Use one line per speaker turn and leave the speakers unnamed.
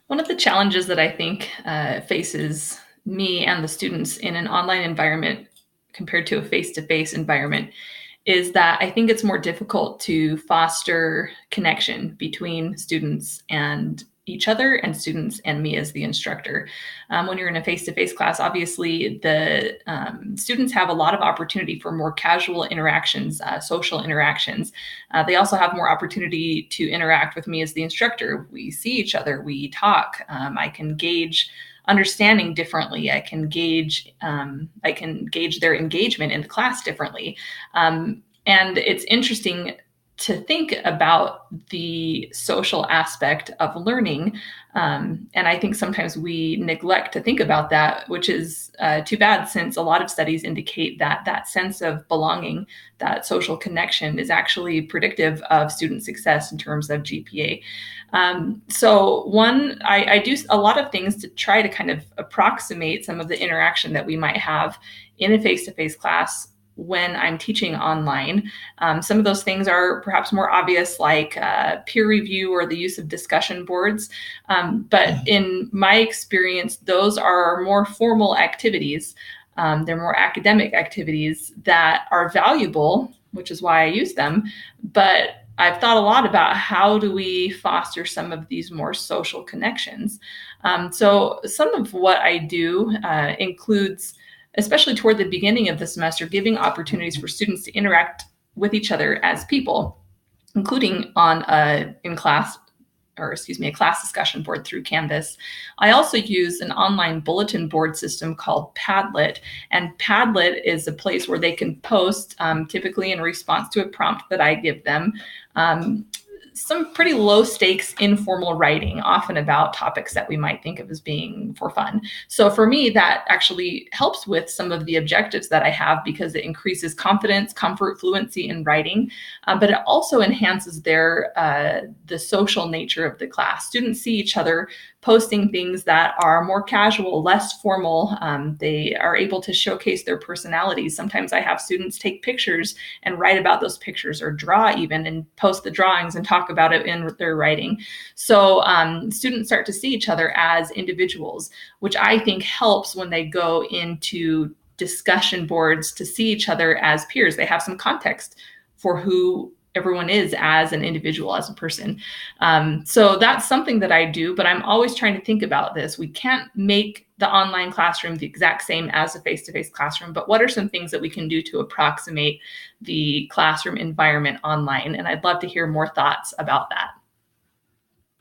One of the challenges that I think faces me and the students in an online environment compared to a face-to-face environment is that I think it's more difficult to foster connection between students and each other and students and me as the instructor. When you're in a face-to-face class, obviously the students have a lot of opportunity for more casual interactions, social interactions. They also have more opportunity to interact with me as the instructor. We see each other, we talk. I can gauge understanding differently. I can gauge their engagement in the class differently. And it's interesting to think about the social aspect of learning. And I think sometimes we neglect to think about that, which is too bad, since a lot of studies indicate that that sense of belonging, that social connection, is actually predictive of student success in terms of GPA. I do a lot of things to try to kind of approximate some of the interaction that we might have in a face-to-face class when I'm teaching online. Some of those things are perhaps more obvious, like peer review or the use of discussion boards. But in my experience, those are more formal activities. They're more academic activities that are valuable, which is why I use them. But I've thought a lot about how do we foster some of these more social connections. So some of what I do includes, especially toward the beginning of the semester, giving opportunities for students to interact with each other as people, including on a class discussion board through Canvas. I also use an online bulletin board system called Padlet, and Padlet is a place where they can post, typically in response to a prompt that I give them, um, some pretty low stakes informal writing, often about topics that we might think of as being for fun. So for me, that actually helps with some of the objectives that I have, because it increases confidence, comfort, fluency in writing, but it also enhances the social nature of the class. Students see each other posting things that are more casual, less formal. They are able to showcase their personalities. Sometimes I have students take pictures and write about those pictures, or draw even and post the drawings and talk about it in their writing. So students start to see each other as individuals, which I think helps when they go into discussion boards to see each other as peers. They have some context for who everyone is as an individual, as a person. So that's something that I do, but I'm always trying to think about this. We can't make the online classroom the exact same as a face-to-face classroom, but what are some things that we can do to approximate the classroom environment online? And I'd love to hear more thoughts about that.